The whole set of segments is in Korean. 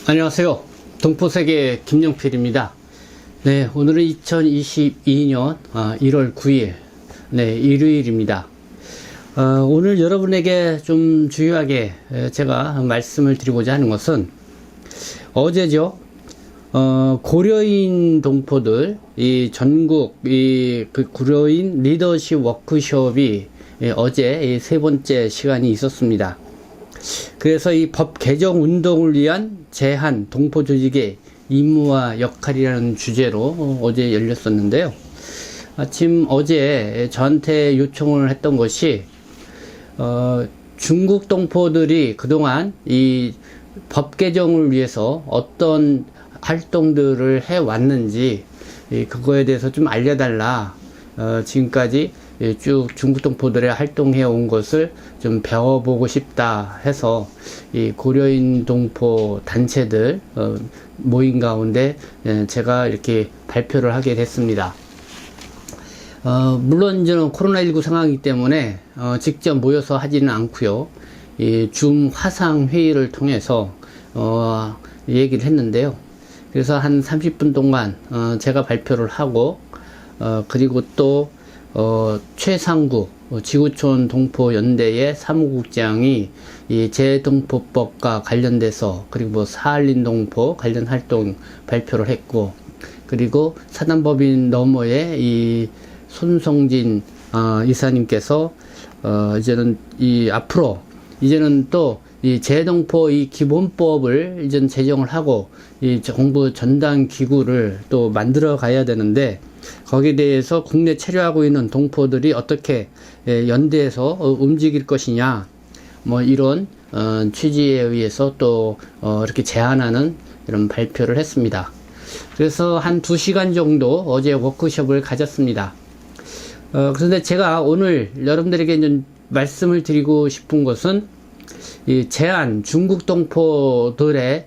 안녕하세요. 동포세계 김영필입니다. 네, 오늘은 2022년 1월 9일 일요일입니다. 오늘 여러분에게 좀 중요하게 제가 말씀을 드리고자 하는 것은 어제죠. 고려인 동포들 이 전국 그 고려인 리더십 워크숍이 어제 세 번째 시간이 있었습니다. 그래서 이 법 개정 운동을 위한 제한 동포 조직의 임무와 역할이라는 주제로 어제 열렸었는데요. 어제 저한테 요청을 했던 것이 중국 동포들이 그동안 이 법 개정을 위해서 어떤 활동들을 해 왔는지 그거에 대해서 좀 알려달라. 지금까지 쭉 중국 동포들의 활동해 온 것을 좀 배워보고 싶다 해서 이 고려인 동포 단체들 모임 가운데 제가 이렇게 발표를 하게 됐습니다. 물론 저는 코로나19 상황이기 때문에 직접 모여서 하지는 않고요. 이 줌 화상 회의를 통해서 얘기를 했는데요. 그래서 한 30분 동안 제가 발표를 하고 그리고 또 최상구 지구촌 동포연대의 사무국장이 이 재동포법과 관련돼서 그리고 뭐 사할린 동포 관련 활동 발표를 했고, 그리고 사단법인 너머의 이 손성진 이사님께서 이제는 앞으로 또 이 재동포 이 기본법을 이제 제정을 하고 이 정부 전담 기구를 또 만들어 가야 되는데, 거기에 대해서 국내 체류하고 있는 동포들이 어떻게 연대해서 움직일 것이냐, 뭐 이런 취지에 의해서 또 이렇게 제안하는 이런 발표를 했습니다. 그래서 한 2시간 정도 어제 워크숍을 가졌습니다. 그런데 제가 오늘 여러분들에게 좀 말씀을 드리고 싶은 것은 이 중국 동포들의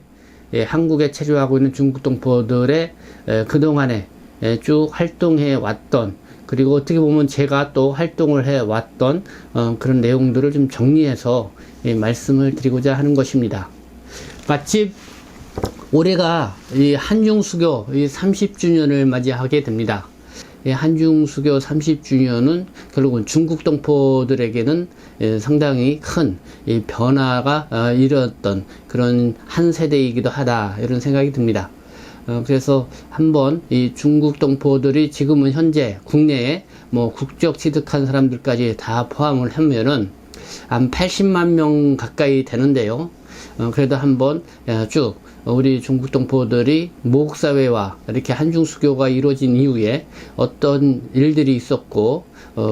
한국에 체류하고 있는 중국 동포들의 그동안에 쭉 활동해 왔던, 그리고 어떻게 보면 제가 또 활동을 해 왔던 그런 내용들을 좀 정리해서 말씀을 드리고자 하는 것입니다. 마침 올해가 이 한중수교 30주년을 맞이하게 됩니다. 한중수교 30주년은 결국은 중국 동포들에게는 상당히 큰 변화가 일어났던 그런 한 세대이기도 하다, 이런 생각이 듭니다. 그래서 한번 이 중국 동포들이 지금은 현재 국내에 뭐 국적 취득한 사람들까지 다 포함을 하면은 한 80만 명 가까이 되는데요. 그래도 한번 쭉 우리 중국 동포들이 모국사회와 이렇게 한중수교가 이루어진 이후에 어떤 일들이 있었고,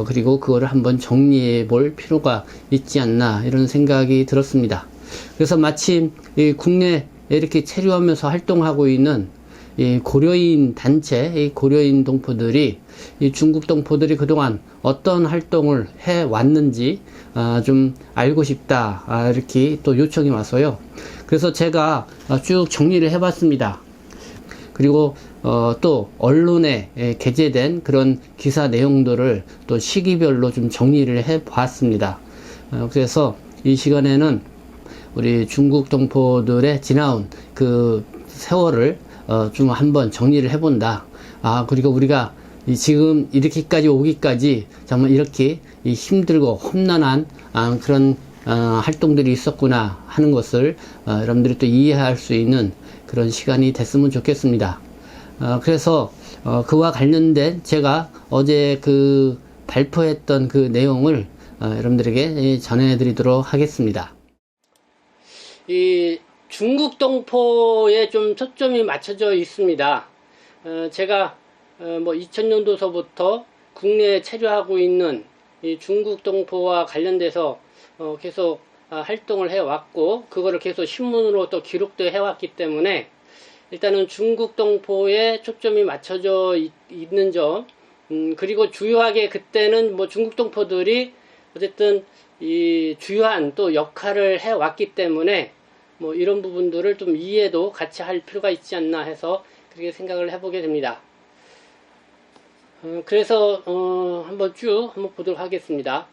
그리고 그거를 한번 정리해 볼 필요가 있지 않나, 이런 생각이 들었습니다. 그래서 마침 이 국내에 이렇게 체류하면서 활동하고 있는 이 고려인 단체, 이 고려인 동포들이 이 중국 동포들이 그동안 어떤 활동을 해 왔는지 좀 알고 싶다, 이렇게 또 요청이 와서요. 그래서 제가 쭉 정리를 해봤습니다. 그리고 또 언론에 게재된 그런 기사 내용들을 또 시기별로 좀 정리를 해봤습니다. 그래서 이 시간에는 우리 중국 동포들의 지나온 그 세월을 좀 한번 정리를 해본다. 그리고 우리가 지금 이렇게까지 오기까지 정말 이렇게 힘들고 험난한 그런 활동들이 있었구나 하는 것을 여러분들이 또 이해할 수 있는 그런 시간이 됐으면 좋겠습니다. 그래서 그와 관련된 제가 어제 그 발표했던 그 내용을 여러분들에게 전해드리도록 하겠습니다. 이 중국 동포에 좀 초점이 맞춰져 있습니다. 제가 뭐 2000년도서부터 국내에 체류하고 있는 이 중국 동포와 관련돼서 계속 활동을 해왔고, 그거를 계속 신문으로 또 기록도 해왔기 때문에 일단은 중국 동포에 초점이 맞춰져 있는 점, 그리고 주요하게 그때는 뭐 중국 동포들이 어쨌든 이 주요한 또 역할을 해왔기 때문에 뭐 이런 부분들을 좀 이해도 같이 할 필요가 있지 않나 해서 그렇게 생각을 해보게 됩니다. 그래서 한번 보도록 하겠습니다.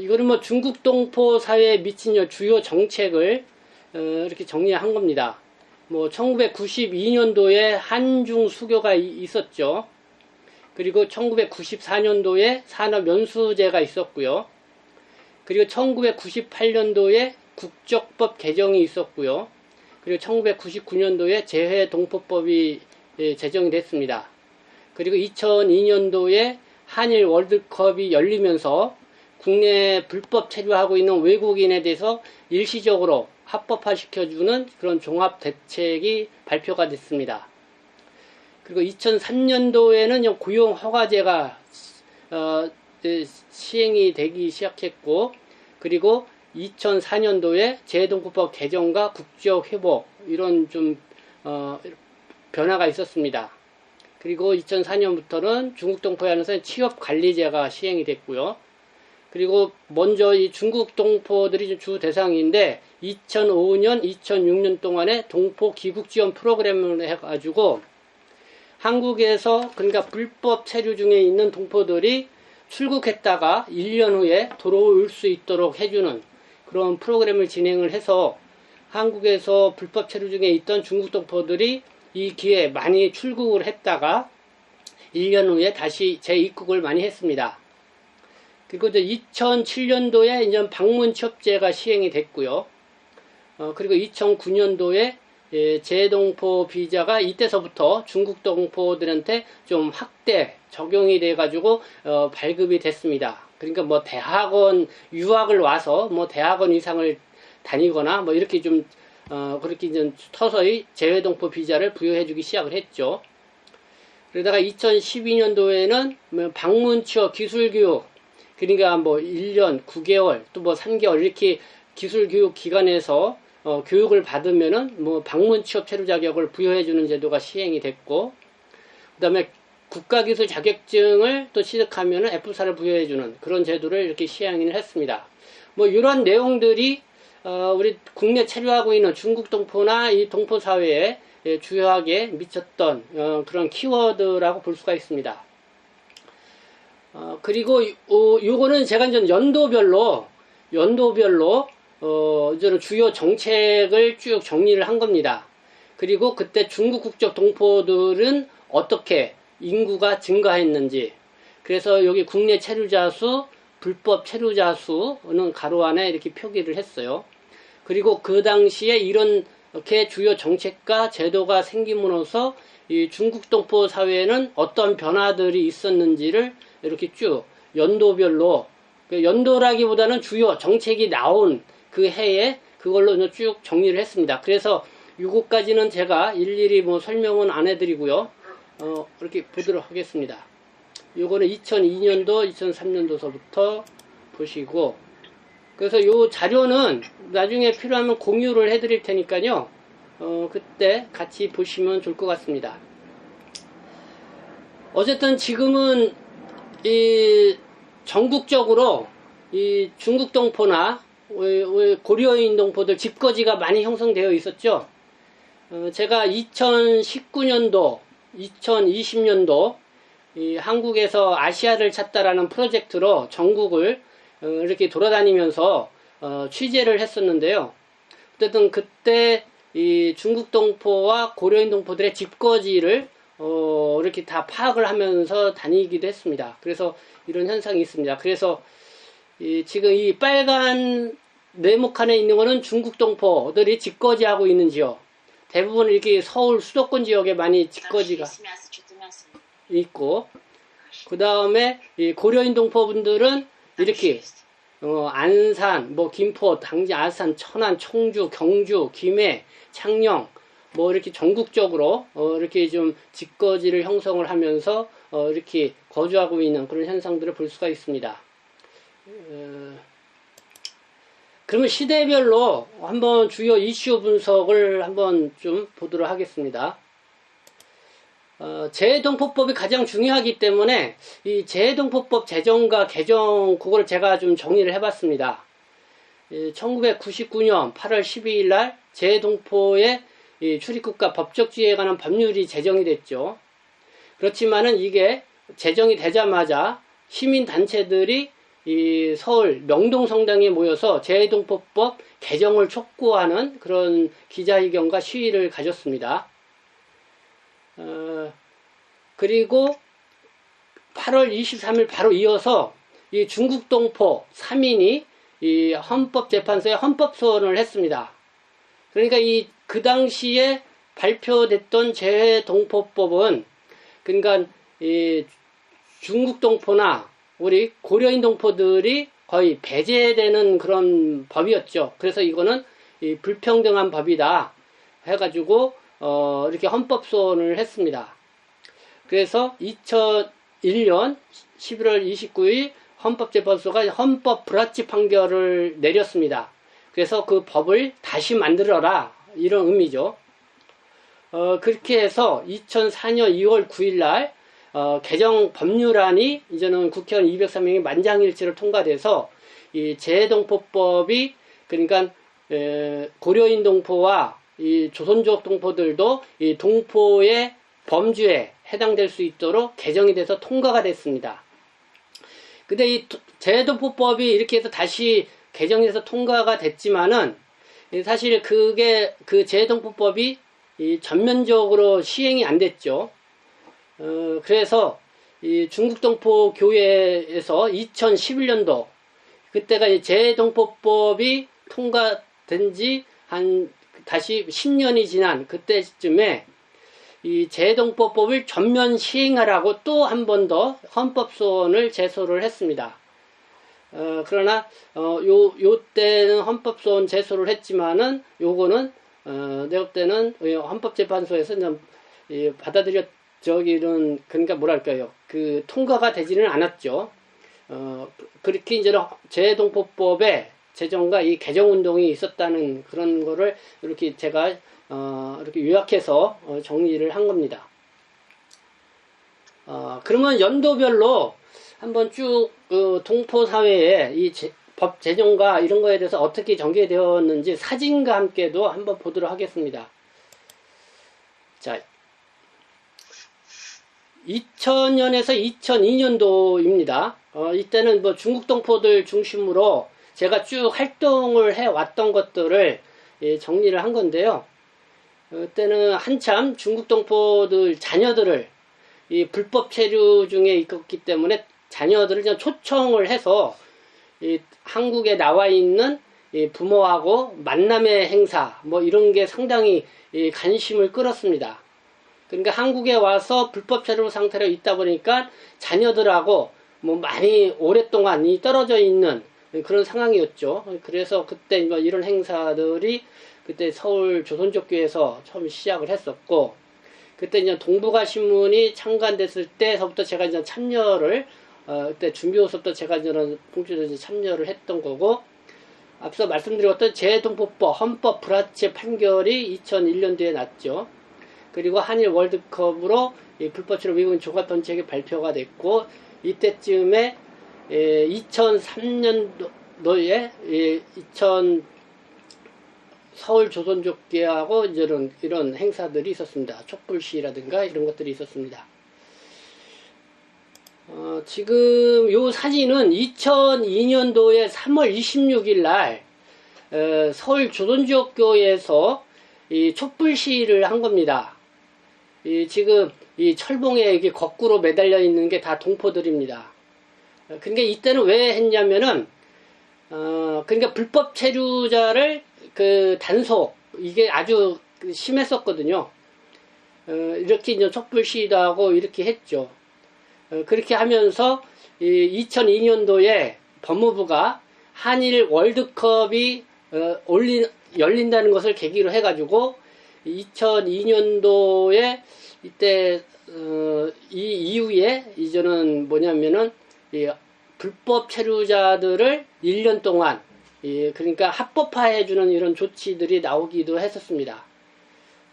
이거는 뭐 중국 동포 사회에 미친 주요 정책을 이렇게 정리한 겁니다. 뭐 1992년도에 한중 수교가 있었죠. 그리고 1994년도에 산업연수제가 있었고요. 그리고 1998년도에 국적법 개정이 있었고요. 그리고 1999년도에 재해동포법이 제정이 됐습니다. 그리고 2002년도에 한일 월드컵이 열리면서 국내에 불법 체류하고 있는 외국인에 대해서 일시적으로 합법화시켜주는 그런 종합대책이 발표가 됐습니다. 그리고 2003년도에는 고용허가제가 시행이 되기 시작했고, 그리고 2004년도에 재해동포법 개정과 국적회복 이런 좀 변화가 있었습니다. 그리고 2004년부터는 중국 동포에 한해서 취업관리제가 시행이 됐고요. 그리고 먼저 이 중국 동포들이 주 대상인데 2005년, 2006년 동안에 동포 귀국 지원 프로그램을 해가지고 한국에서 그러니까 불법 체류 중에 있는 동포들이 출국했다가 1년 후에 돌아올 수 있도록 해주는 그런 프로그램을 진행을 해서 한국에서 불법 체류 중에 있던 중국 동포들이 이 기회에 많이 출국을 했다가 1년 후에 다시 재입국을 많이 했습니다. 그리고 이제 2007년도에 이제 방문 취업제가 시행이 됐고요. 그리고 2009년도에 재동포 비자가 이때서부터 중국 동포들한테 좀 확대 적용이 돼가지고 발급이 됐습니다. 그러니까 뭐 대학원 유학을 와서 뭐 대학원 이상을 다니거나 뭐 이렇게 좀 그렇게 이제 서서히 재외동포 비자를 부여해주기 시작을 했죠. 그러다가 2012년도에는 방문 취업 기술교육 그러니까 뭐 1년 9개월 또 뭐 3개월 이렇게 기술교육 기관에서 교육을 받으면은 뭐 방문 취업 체류 자격을 부여해주는 제도가 시행이 됐고, 그 다음에 국가기술 자격증을 또 취득하면은 F사를 부여해주는 그런 제도를 이렇게 시행을 했습니다. 뭐 이런 내용들이 우리 국내 체류하고 있는 중국 동포나 이 동포 사회에 주요하게 미쳤던 그런 키워드라고 볼 수가 있습니다. 그리고 요거는 제가 이제 연도별로 이제는 주요 정책을 쭉 정리를 한 겁니다. 그리고 그때 중국 국적 동포들은 어떻게 인구가 증가했는지, 그래서 여기 국내 체류자 수, 불법 체류자 수는 가로 안에 이렇게 표기를 했어요. 그리고 그 당시에 이렇게 주요 정책과 제도가 생김으로써 이 중국 동포 사회에는 어떤 변화들이 있었는지를 이렇게 쭉 연도별로, 연도라기보다는 주요 정책이 나온 그 해에 그걸로 쭉 정리를 했습니다. 그래서 요거까지는 제가 일일이 뭐 설명은 안 해드리고요. 이렇게 보도록 하겠습니다. 요거는 2002년도, 2003년도서부터 보시고, 그래서 요 자료는 나중에 필요하면 공유를 해드릴 테니까요. 그때 같이 보시면 좋을 것 같습니다. 어쨌든 지금은 이 전국적으로 이 중국 동포나 고려인 동포들 집거지가 많이 형성되어 있었죠. 제가 2019년도, 2020년도 이 한국에서 아시아를 찾다라는 프로젝트로 전국을 이렇게 돌아다니면서 취재를 했었는데요. 어쨌든 그때 이 중국 동포와 고려인 동포들의 집거지를 이렇게 다 파악을 하면서 다니기도 했습니다. 그래서 이런 현상이 있습니다. 그래서 지금 이 빨간 네모칸에 있는 거는 중국 동포들이 집거지하고 있는 지역. 대부분 이렇게 서울 수도권 지역에 많이 집거지가 있고, 그 다음에 이 고려인 동포분들은 이렇게 안산, 뭐 김포, 당진, 아산, 천안, 청주, 경주, 김해, 창녕 뭐 이렇게 전국적으로 이렇게 좀 집거지를 형성을 하면서 이렇게 거주하고 있는 그런 현상들을 볼 수가 있습니다. 그러면 시대별로 한번 주요 이슈 분석을 한번 좀 보도록 하겠습니다. 재해동포법이 가장 중요하기 때문에 이 재해동포법 제정과 개정 그걸 제가 좀 정리를 해봤습니다. 1999년 8월 12일 날 재해동포의 출입국과 법적지위에 관한 법률이 제정이 됐죠. 그렇지만은 이게 제정이 되자마자 시민단체들이 이 서울 명동성당에 모여서 재동포법 개정을 촉구하는 그런 기자회견과 시위를 가졌습니다. 그리고 8월 23일 바로 이어서 이 중국 동포 3인이 이 헌법재판소에 헌법소원을 했습니다. 그러니까 그 당시에 발표됐던 재동포법은 그러니까 이 중국 동포나 우리 고려인 동포들이 거의 배제되는 그런 법이었죠. 그래서 이거는 이 불평등한 법이다 해가지고 이렇게 헌법소원을 했습니다. 그래서 2001년 11월 29일 헌법재판소가 헌법 불합치 판결을 내렸습니다. 그래서 그 법을 다시 만들어라 이런 의미죠. 그렇게 해서 2004년 2월 9일 날 개정 법률안이 이제는 국회의원 203명이 만장일치로 통과돼서 이 재동포법이 그러니까 고려인 동포와 이 조선족 동포들도 이 동포의 범주에 해당될 수 있도록 개정이 돼서 통과가 됐습니다. 근데 이 재동포법이 이렇게 해서 다시 개정해서 통과가 됐지만은 사실 그게 그 재동포법이 전면적으로 시행이 안 됐죠. 그래서 이 중국동포 교회에서 2011년도 그때가 이 재동포법이 통과된 지 다시 10년이 지난 그때쯤에 이 재동포법을 전면 시행하라고 또 한 번 더 헌법소원을 제소를 했습니다. 그러나 요 때는 헌법소원 제소를 했지만은 요거는 내가 볼 때는 헌법재판소에서 받아들여지기는 그러니까 뭐랄까요 그 통과가 되지는 않았죠. 그렇게 이제 재동포법의 제정과 이 개정운동이 있었다는 그런 거를 이렇게 제가 이렇게 요약해서 정리를 한 겁니다. 그러면 연도별로 한번 쭉 동포 사회에 이 법 제정과 이런 거에 대해서 어떻게 전개되었는지 사진과 함께도 한번 보도록 하겠습니다. 자, 2000년에서 2002년도입니다. 이때는 뭐 중국 동포들 중심으로 제가 쭉 활동을 해왔던 것들을 정리를 한 건데요. 그때는 한참 중국 동포들 자녀들을 이 불법 체류 중에 있었기 때문에 자녀들을 그냥 초청을 해서 이 한국에 나와 있는 이 부모하고 만남의 행사 뭐 이런 게 상당히 이 관심을 끌었습니다. 그러니까 한국에 와서 불법 체류 상태로 있다 보니까 자녀들하고 뭐 많이 오랫동안 떨어져 있는 그런 상황이었죠. 그래서 그때 뭐 이런 행사들이 그때 서울 조선족교에서 처음 시작을 했었고, 그때 이제 동북아 신문이 창간됐을 때서부터 제가 이제 참여를 그때 준비호서부터 제가 이제는 봉주에서 참여를 했던 거고, 앞서 말씀드렸던 재동포법 헌법 불합치 판결이 2001년도에 났죠. 그리고 한일 월드컵으로 불법체류 미국인 종합정책이 발표가 됐고, 이때쯤에 2003년도에 서울 조선족계하고 이런 행사들이 있었습니다. 촛불시라든가 이런 것들이 있었습니다. 지금 요 사진은 2002년도에 3월 26일 날 서울 조선족교에서 이 촛불 시위를 한 겁니다. 지금 이 철봉에 이게 거꾸로 매달려 있는 게 다 동포들입니다. 그러니까 이때는 왜 했냐면은 그러니까 불법 체류자를 그 단속 이게 아주 심했었거든요. 이렇게 이제 촛불 시위도 하고 이렇게 했죠. 그렇게 하면서 2002년도에 법무부가 한일 월드컵이 열린다는 것을 계기로 해가지고 2002년도에 이때 이 이후에 이제는 뭐냐면은 불법 체류자들을 1년 동안 그러니까 합법화해주는 이런 조치들이 나오기도 했었습니다.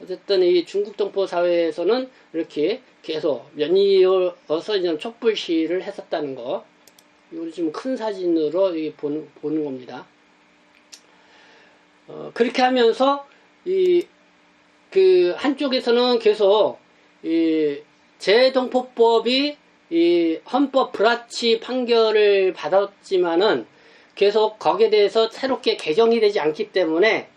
어쨌든 이 중국 동포 사회에서는 이렇게 계속 연이어서 이제 촛불 시위를 했었다는 거. 이걸 지금 큰 사진으로 보는 겁니다. 그렇게 하면서 그 한쪽에서는 계속 재동포법이 이 헌법 불합치 판결을 받았지만은 계속 거기에 대해서 새롭게 개정이 되지 않기 때문에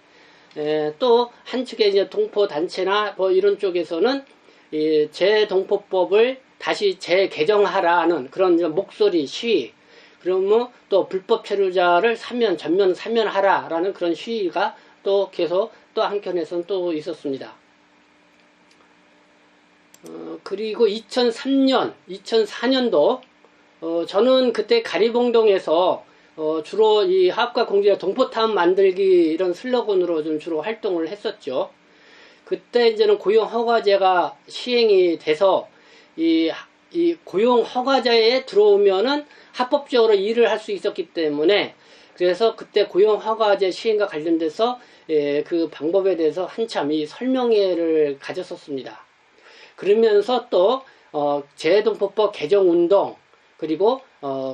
또 한측에 이제 동포 단체나 뭐 이런 쪽에서는 이 재동포법을 다시 재개정하라는 그런 목소리 시위, 그러면 또 불법 체류자를 전면 사면하라라는 그런 시위가 또 계속 또 한켠에서는 또 있었습니다. 그리고 2004년도 저는 그때 가리봉동에서 주로 이 하합과 공주의 동포타운 만들기 이런 슬로건으로 좀 주로 활동을 했었죠. 그때 이제는 고용허가제가 시행이 돼서 이 고용허가제에 들어오면은 합법적으로 일을 할 수 있었기 때문에, 그래서 그때 고용허가제 시행과 관련돼서 그 방법에 대해서 한참 이 설명회를 가졌었습니다. 그러면서 또 재동포법 개정운동, 그리고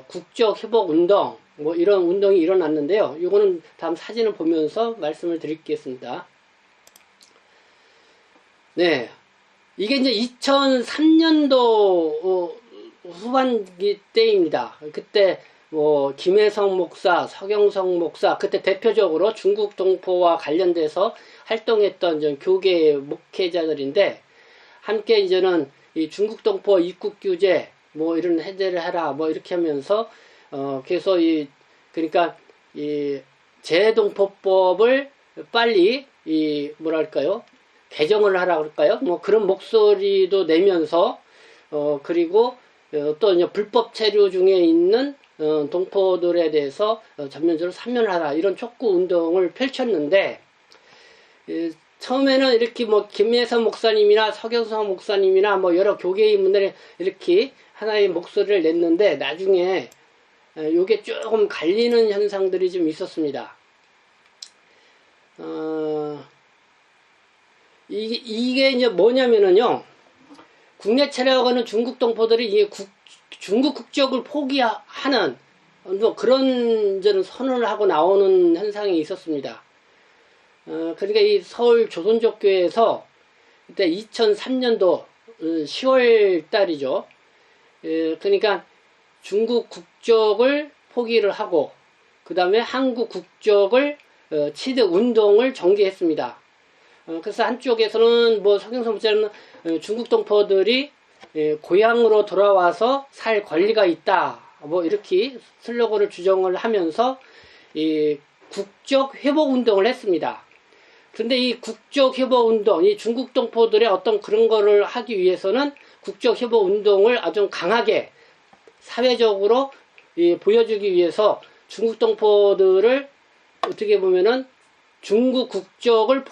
국적회복운동, 뭐 이런 운동이 일어났는데요. 이거는 다음 사진을 보면서 말씀을 드리겠습니다. 네, 이게 이제 2003년도 후반기 때입니다. 그때 뭐 김혜성 목사, 서경성 목사, 그때 대표적으로 중국 동포와 관련돼서 활동했던 좀 교계 목회자들인데, 함께 이제는 이 중국 동포 입국 규제 뭐 이런 해제를 해라 뭐 이렇게 하면서 계속 그러니까 이 재동포법을 빨리 뭐랄까요, 개정을 하라 그럴까요? 뭐 그런 목소리도 내면서 그리고 또 이제 불법 체류 중에 있는 동포들에 대해서 전면적으로 사면하라 이런 촉구 운동을 펼쳤는데, 처음에는 이렇게 뭐 김혜선 목사님이나 서경성 목사님이나 뭐 여러 교계인분들이 이렇게 하나의 목소리를 냈는데, 나중에 요게 조금 갈리는 현상들이 좀 있었습니다. 이게 이제 뭐냐면은요, 국내 체류하는 중국 동포들이 중국 국적을 포기하는 뭐 그런 저는 선언을 하고 나오는 현상이 있었습니다. 그러니까 이 서울 조선족교회에서 그때 2003년도 10월 달이죠. 그러니까 중국 국적을 포기를 하고 그 다음에 한국 국적을 취득 운동을 전개했습니다. 그래서 한쪽에서는 뭐 서경성 목사님은 중국 동포들이 고향으로 돌아와서 살 권리가 있다 뭐 이렇게 슬로건을 주장을 하면서 이 국적 회복 운동을 했습니다. 근데 이 국적 회복 운동, 이 중국 동포들의 어떤 그런 거를 하기 위해서는 국적 회복 운동을 아주 강하게 사회적으로 보여주기 위해서 중국 동포들을 어떻게 보면은 중국 국적을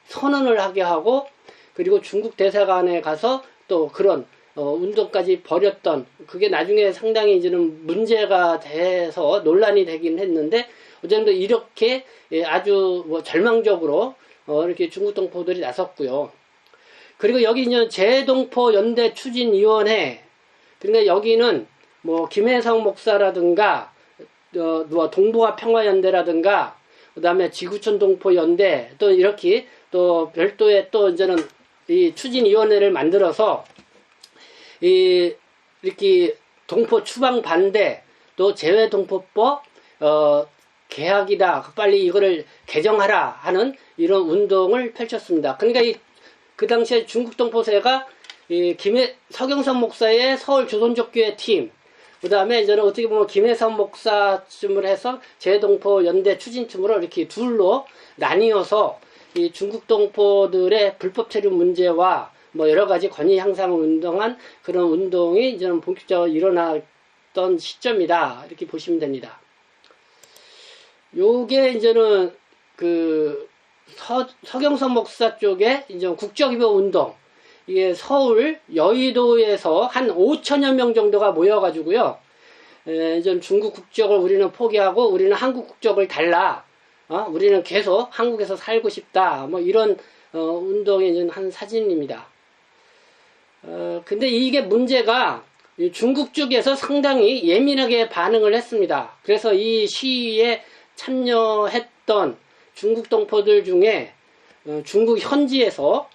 선언을 하게 하고, 그리고 중국 대사관에 가서 또 그런 운동까지 벌였던, 그게 나중에 상당히 이제는 문제가 돼서 논란이 되긴 했는데, 어쨌든 이렇게 아주 뭐 절망적으로 이렇게 중국 동포들이 나섰고요. 그리고 여기 이제 재동포 연대 추진위원회, 그러니까 여기는 뭐 김혜성 목사라든가 뭐 동북아 평화연대라든가 그 다음에 지구촌 동포 연대, 또 이렇게 또 별도의 또 이제는 이 추진위원회를 만들어서 이렇게 동포 추방 반대, 또 재외동포법 개혁이다, 빨리 이거를 개정하라 하는 이런 운동을 펼쳤습니다. 그러니까 그 당시에 중국 동포세가 서경선 목사의 서울 조선족교회 팀, 그 다음에 이제는 어떻게 보면 김혜선 목사쯤을 해서 재동포 연대 추진팀으로 이렇게 둘로 나뉘어서 이 중국 동포들의 불법 체류 문제와 뭐 여러 가지 권위 향상을 운동한 그런 운동이 이제는 본격적으로 일어났던 시점이다, 이렇게 보시면 됩니다. 요게 이제는 서경선 목사 쪽에 이제 국적회복 운동, 이게 서울 여의도에서 한 5천여 명 정도가 모여가지고요, 이제 중국 국적을 우리는 포기하고 우리는 한국 국적을 달라, 우리는 계속 한국에서 살고 싶다, 뭐 이런 운동의 이제 한 사진입니다. 근데 이게 문제가 중국 쪽에서 상당히 예민하게 반응을 했습니다. 그래서 이 시위에 참여했던 중국 동포들 중에 중국 현지에서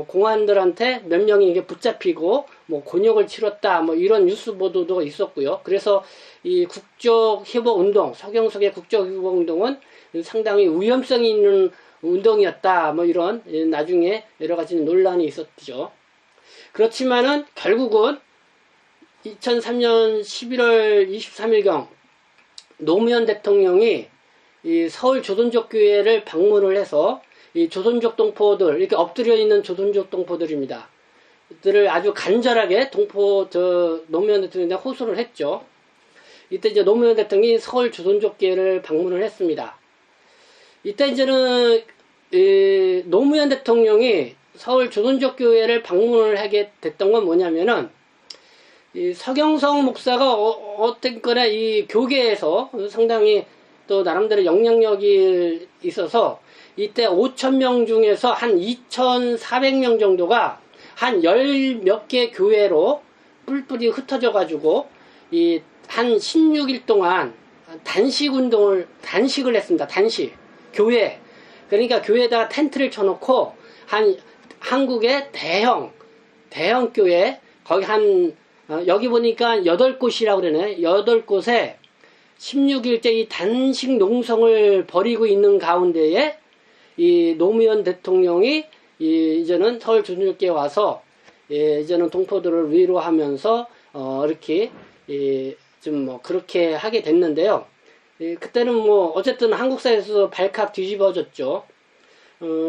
공안들한테 몇 명이 이게 붙잡히고 뭐 곤욕을 치렀다 뭐 이런 뉴스 보도도 있었고요. 그래서 이 국적회복운동, 서경석의 국적회복운동은 상당히 위험성이 있는 운동이었다 뭐 이런 나중에 여러 가지 논란이 있었죠. 그렇지만은 결국은 2003년 11월 23일경 노무현 대통령이 이 서울 조선족 교회를 방문을 해서 이 조선족 동포들, 이렇게 엎드려 있는 조선족 동포들입니다. 들을 아주 간절하게 노무현 대통령에 호소를 했죠. 이때 이제 노무현 대통령이 서울 조선족 교회를 방문을 했습니다. 이때 이제는 노무현 대통령이 서울 조선족 교회를 방문을 하게 됐던 건 뭐냐면은 이 서경석 목사가 어쨌거나 이 교계에서 상당히 또 나름대로 영향력이 있어서 이때 5,000명 중에서 한 2,400명 정도가 한 열 몇 개 교회로 뿔뿔이 흩어져 가지고 이 한 16일 동안 단식을 했습니다. 단식. 교회. 그러니까 교회에다가 텐트를 쳐놓고 한국의 대형 교회 거기 여기 보니까 8곳이라고 그러네. 8곳에 16일째 이 단식 농성을 벌이고 있는 가운데에 이 노무현 대통령이 이제는 서울 조선족교에 와서 이제는 동포들을 위로하면서 이렇게 좀 뭐 그렇게 하게 됐는데요. 그때는 뭐 어쨌든 한국사에서 발칵 뒤집어졌죠.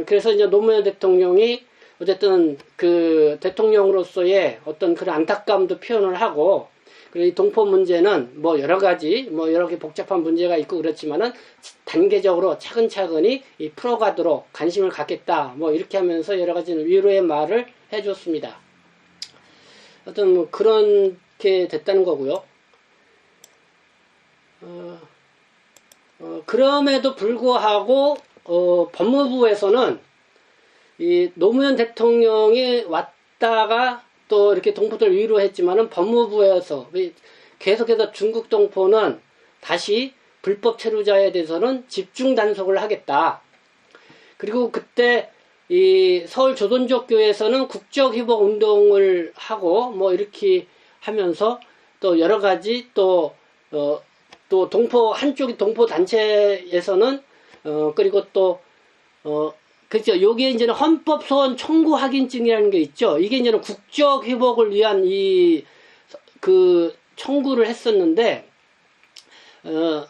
그래서 이제 노무현 대통령이 어쨌든 그 대통령으로서의 어떤 그런 안타까움도 표현을 하고, 그리고 이 동포 문제는 뭐 여러 가지 뭐 여러 개 복잡한 문제가 있고 그렇지만은 단계적으로 차근차근히 풀어가도록 관심을 갖겠다 뭐 이렇게 하면서 여러 가지 위로의 말을 해줬습니다. 어떤 뭐 그렇게 됐다는 거고요. 그럼에도 불구하고 법무부에서는 이 노무현 대통령이 왔다가 또 이렇게 동포들 위로했지만은 법무부에서 계속해서 중국 동포는 다시 불법 체류자에 대해서는 집중 단속을 하겠다. 그리고 그때 이 서울 조선족 교회에서는 국적 회복 운동을 하고 뭐 이렇게 하면서 또 여러 가지 또 한쪽이 동포 단체에서는 그리고 또 그렇죠. 여기에 이제는 헌법 소원 청구 확인증이라는 게 있죠. 이게 이제는 국적 회복을 위한 그 청구를 했었는데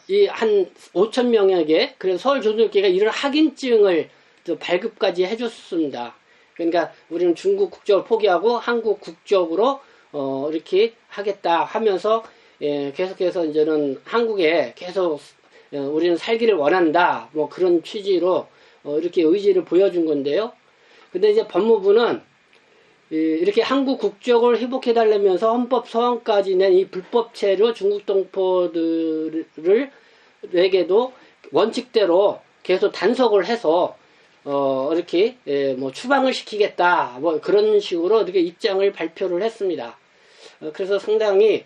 이 한 5,000명에게 그래서 서울 조선족교회가 이런 확인증을 발급까지 해줬습니다. 그러니까 우리는 중국 국적을 포기하고 한국 국적으로 이렇게 하겠다 하면서 계속해서 이제는 한국에 계속 우리는 살기를 원한다 뭐 그런 취지로 이렇게 의지를 보여준 건데요. 근데 이제 법무부는 이렇게 한국 국적을 회복해달라면서 헌법 소원까지 낸 이 불법 체류 중국 동포들에게도 원칙대로 계속 단속을 해서 이렇게 뭐 추방을 시키겠다 뭐 그런 식으로 이렇게 입장을 발표를 했습니다. 그래서 상당히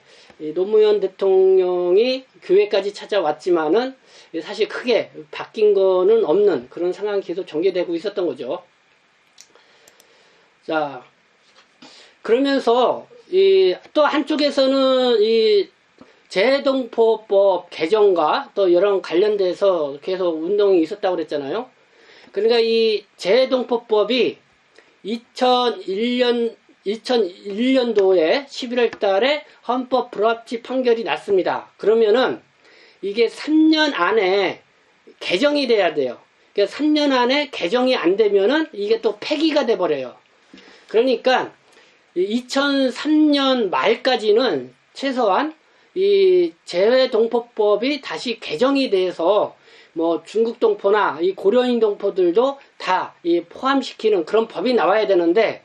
노무현 대통령이 교회까지 찾아왔지만은 사실 크게 바뀐 거는 없는 그런 상황이 계속 전개되고 있었던 거죠. 자, 그러면서 또 한쪽에서는 이 재동포법 개정과 또 여러 관련돼서 계속 운동이 있었다고 그랬잖아요. 그러니까 이 재동포법이 2001년도에 11월 달에 헌법 불합치 판결이 났습니다. 그러면은 이게 3년 안에 개정이 돼야 돼요. 그러니까 3년 안에 개정이 안 되면은 이게 또 폐기가 돼 버려요. 그러니까 2003년 말까지는 최소한 이 재동포법이 다시 개정이 돼서 뭐 중국 동포나 이 고려인 동포들도 다 이 포함시키는 그런 법이 나와야 되는데,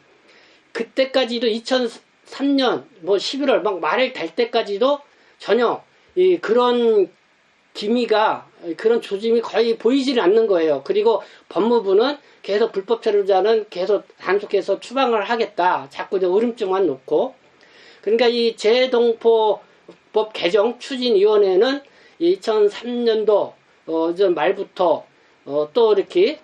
그때까지도 2003년 뭐 11월 막 말을 달 때까지도 전혀 그런 기미가 그런 조짐이 거의 보이지는 않는 거예요. 그리고 법무부는 계속 불법 체류자는 계속 단속해서 추방을 하겠다. 자꾸 으름증만 놓고. 그러니까 이 재동포법 개정 추진위원회는 2003년도 말부터 또 이렇게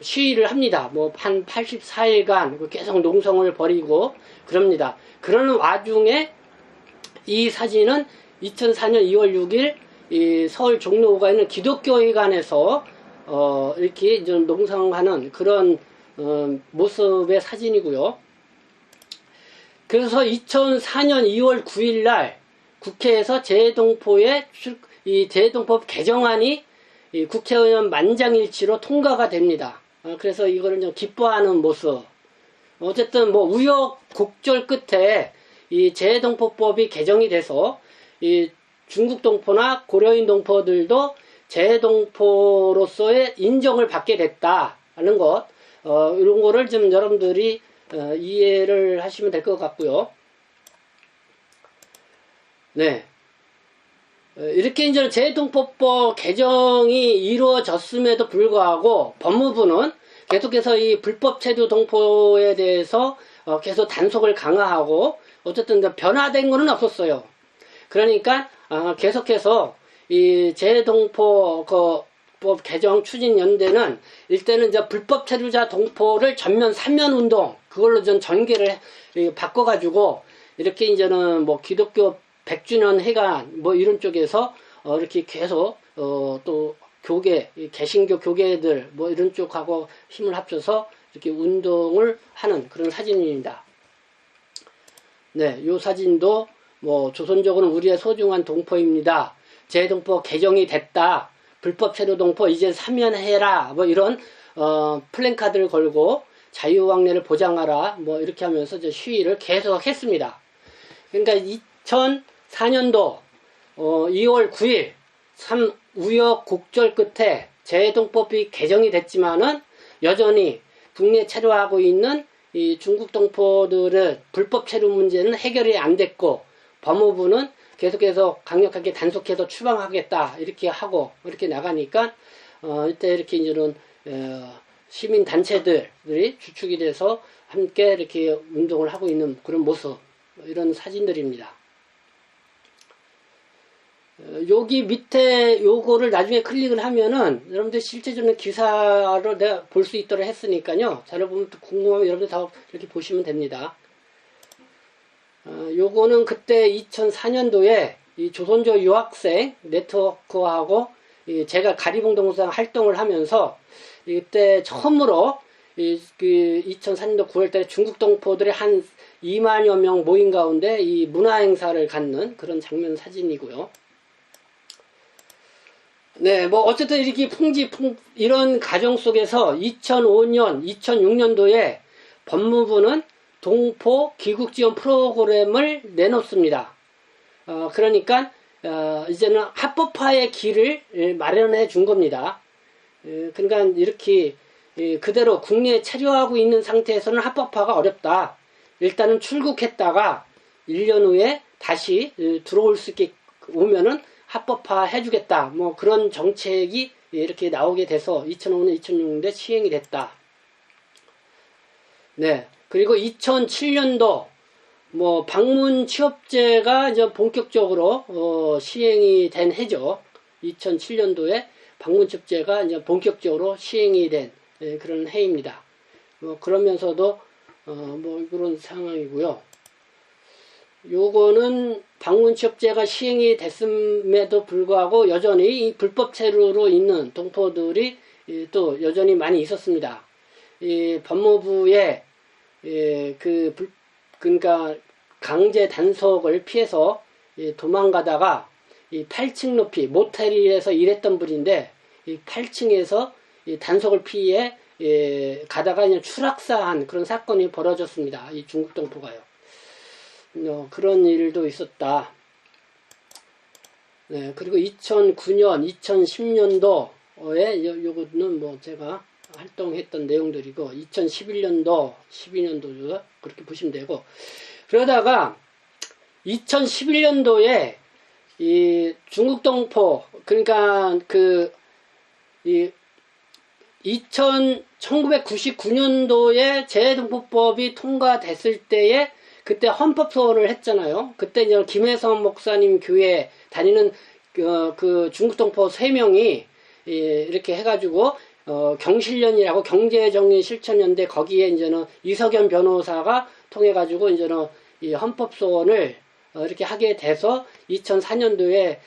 시위를 합니다. 뭐 한 84일간 계속 농성을 벌이고 그럽니다. 그러는 와중에 이 사진은 2004년 2월 6일 이 서울 종로구가 있는 기독교회관에서 이렇게 이제 농성하는 그런 모습의 사진이고요. 그래서 2004년 2월 9일 날 국회에서 이 재해동법 개정안이 이 국회의원 만장일치로 통과가 됩니다. 그래서 이거를 좀 기뻐하는 모습. 어쨌든 뭐 우여곡절 끝에 이 재해동포법이 개정이 돼서 이 중국 동포나 고려인 동포들도 재해동포로서의 인정을 받게 됐다는 것, 이런 거를 좀 여러분들이 이해를 하시면 될 것 같고요. 네. 이렇게 이제 재해동포법 개정이 이루어졌음에도 불구하고 법무부는 계속해서 이 불법 체류 동포에 대해서 계속 단속을 강화하고 어쨌든 변화된 거는 없었어요. 그러니까 계속해서 이 재해동포법 개정 추진연대는 일단은 이제 불법 체류자 동포를 전면 3면 운동 그걸로 좀 전개를 바꿔가지고 이렇게 이제는 뭐 기독교 100주년 회관 뭐 이런 쪽에서 이렇게 계속 또 교계 개신교 교계들 뭐 이런 쪽하고 힘을 합쳐서 이렇게 운동을 하는 그런 사진입니다. 네, 요 사진도 뭐 조선족은 우리의 소중한 동포입니다. 재해동포 개정이 됐다. 불법 체류 동포 이제 사면해라. 뭐 이런 플랜카드를 걸고 자유왕래를 보장하라. 뭐 이렇게 하면서 이제 시위를 계속 했습니다. 그러니까 2004년도 2월 9일 우여곡절 끝에 재해동법이 개정이 됐지만은 여전히 국내에 체류하고 있는 이 중국 동포들의 불법 체류 문제는 해결이 안 됐고 법무부는 계속해서 강력하게 단속해서 추방하겠다 이렇게 하고 이렇게 나가니까 이때 이렇게 이제는 시민 단체들이 주축이 돼서 함께 이렇게 운동을 하고 있는 그런 모습 이런 사진들입니다. 여기 밑에 요거를 나중에 클릭을 하면은 여러분들 실제적인 기사를 내가 볼 수 있도록 했으니까요. 자료 보면 궁금하면 여러분들 다 이렇게 보시면 됩니다. 요거는 그때 2004년도에 이 조선족 유학생 네트워크하고 제가 가리봉동상 활동을 하면서 이때 처음으로 그 2004년도 9월달에 중국 동포들이 한 2만여 명 모인 가운데 이 문화행사를 갖는 그런 장면 사진이고요. 네, 뭐 어쨌든 이렇게 이런 과정 속에서 2005년, 2006년도에 법무부는 동포 귀국 지원 프로그램을 내놓습니다. 그러니까 이제는 합법화의 길을 마련해 준 겁니다. 그러니까 이렇게 그대로 국내에 체류하고 있는 상태에서는 합법화가 어렵다. 일단은 출국했다가 1년 후에 다시 들어올 수 있게 오면은 합법화 해주겠다. 뭐 그런 정책이 이렇게 나오게 돼서 2005년, 2006년에 시행이 됐다. 네. 그리고 2007년도 뭐 방문 취업제가 이제 본격적으로 시행이 된 해죠. 2007년도에 방문 취업제가 이제 본격적으로 시행이 된 그런 해입니다. 그러면서도 뭐 그런 상황이고요. 요거는 방문 취업제가 시행이 됐음에도 불구하고 여전히 이 불법 체류로 있는 동포들이 또 여전히 많이 있었습니다. 이 법무부의 그러니까 강제 단속을 피해서 도망가다가 이 8층 높이 모텔에서 일했던 분인데 이 8층에서 이 단속을 피해 가다가 그냥 추락사한 그런 사건이 벌어졌습니다. 이 중국 동포가요. 그런 일도 있었다. 네, 그리고 2009년, 2010년도에 요거는 뭐 제가 활동했던 내용들이고 2011년도, 12년도 그렇게 보시면 되고 그러다가 2011년도에 이 중국 동포 그러니까 이 1999년도에 재해동포법이 통과됐을 때에 그때 헌법 소원을 했잖아요. 그때 이제 김혜성 목사님 교회 다니는 그 중국 동포 3명이 이렇게 해가지고 경실련이라고 경제정의실천연대 거기에 이제는 이석연 변호사가 통해 가지고 이제는 이 헌법소원을 이렇게 하게 돼서 2004년도에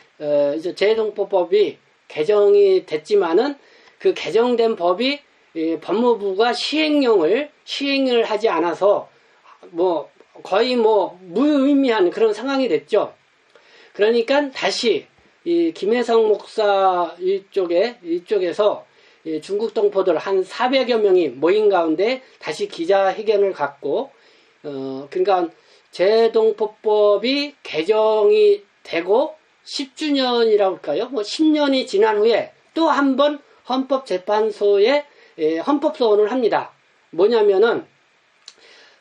이제 재해동포법이 개정이 됐지만은 그 개정된 법이 법무부가 시행을 하지 않아서 뭐 거의 뭐 무의미한 그런 상황이 됐죠. 그러니까 다시 이 김혜성 목사 이쪽에서 중국 동포들 한 400여 명이 모인 가운데 다시 기자회견을 갖고 그러니까 재해동포법이 개정이 되고 10주년이라고 할까요? 뭐 10년이 지난 후에 또 한 번 헌법재판소에 헌법소원을 합니다. 뭐냐면은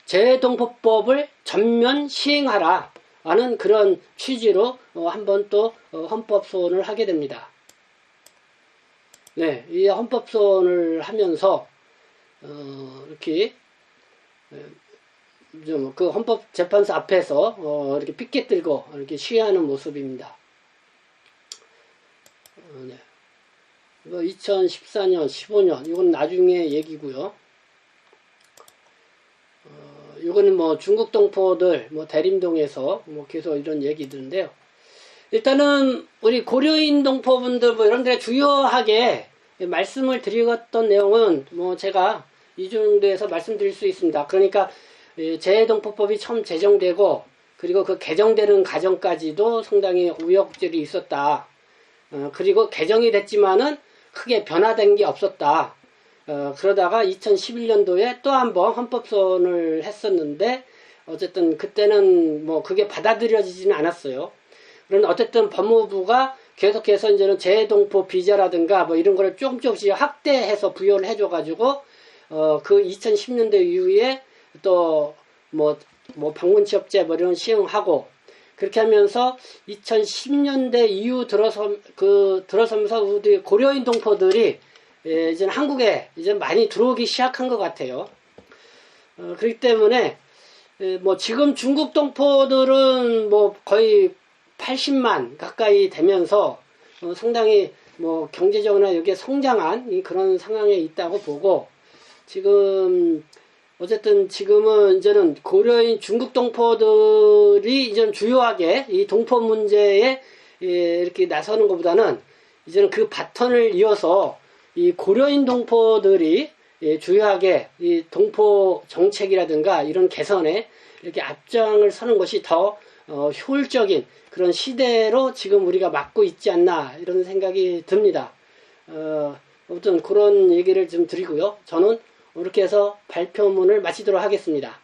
재해동포법을 전면 시행하라 하는 그런 취지로 한 번 또 헌법소원을 하게 됩니다. 네, 이 헌법소원을 하면서 이렇게 좀 그 헌법재판소 앞에서 이렇게 피켓 들고 이렇게 시위하는 모습입니다. 네. 이거 2014년, 15년 이건 나중에 얘기고요. 이거는 뭐 중국 동포들 뭐 대림동에서 뭐 계속 이런 얘기들인데요. 일단은 우리 고려인 동포분들 뭐 이런 데 주요하게 말씀을 드렸던 내용은 뭐 제가 이 정도에서 말씀드릴 수 있습니다. 그러니까 재해동포법이 처음 제정되고 그리고 그 개정되는 과정까지도 상당히 우여곡절이 있었다. 그리고 개정이 됐지만은 크게 변화된 게 없었다. 그러다가 2011년도에 또 한 번 헌법소원을 했었는데 어쨌든 그때는 뭐 그게 받아들여지지는 않았어요. 그런데 어쨌든 법무부가 계속해서 이제는 재해동포 비자라든가 뭐 이런 거를 조금씩 확대해서 부여를 해줘가지고 그 2010년도 이후에 또 뭐 방문취업제 뭐 이런 시행하고 그렇게 하면서 2010년대 이후 들어서면서 우리 고려인 동포들이 이제 한국에 이제 많이 들어오기 시작한 것 같아요. 그렇기 때문에 뭐 지금 중국 동포들은 뭐 거의 80만 가까이 되면서 상당히 뭐 경제적으로나 여기에 성장한 그런 상황에 있다고 보고 지금 어쨌든 지금은 이제는 고려인 중국 동포들이 이제 주요하게 이 동포 문제에 이렇게 나서는 것보다는 이제는 그 바톤을 이어서 이 고려인 동포들이 주요하게 이 동포 정책이라든가 이런 개선에 이렇게 앞장을 서는 것이 더 효율적인 그런 시대로 지금 우리가 맞고 있지 않나 이런 생각이 듭니다. 아무튼 그런 얘기를 좀 드리고요. 저는 이렇게 해서 발표문을 마치도록 하겠습니다.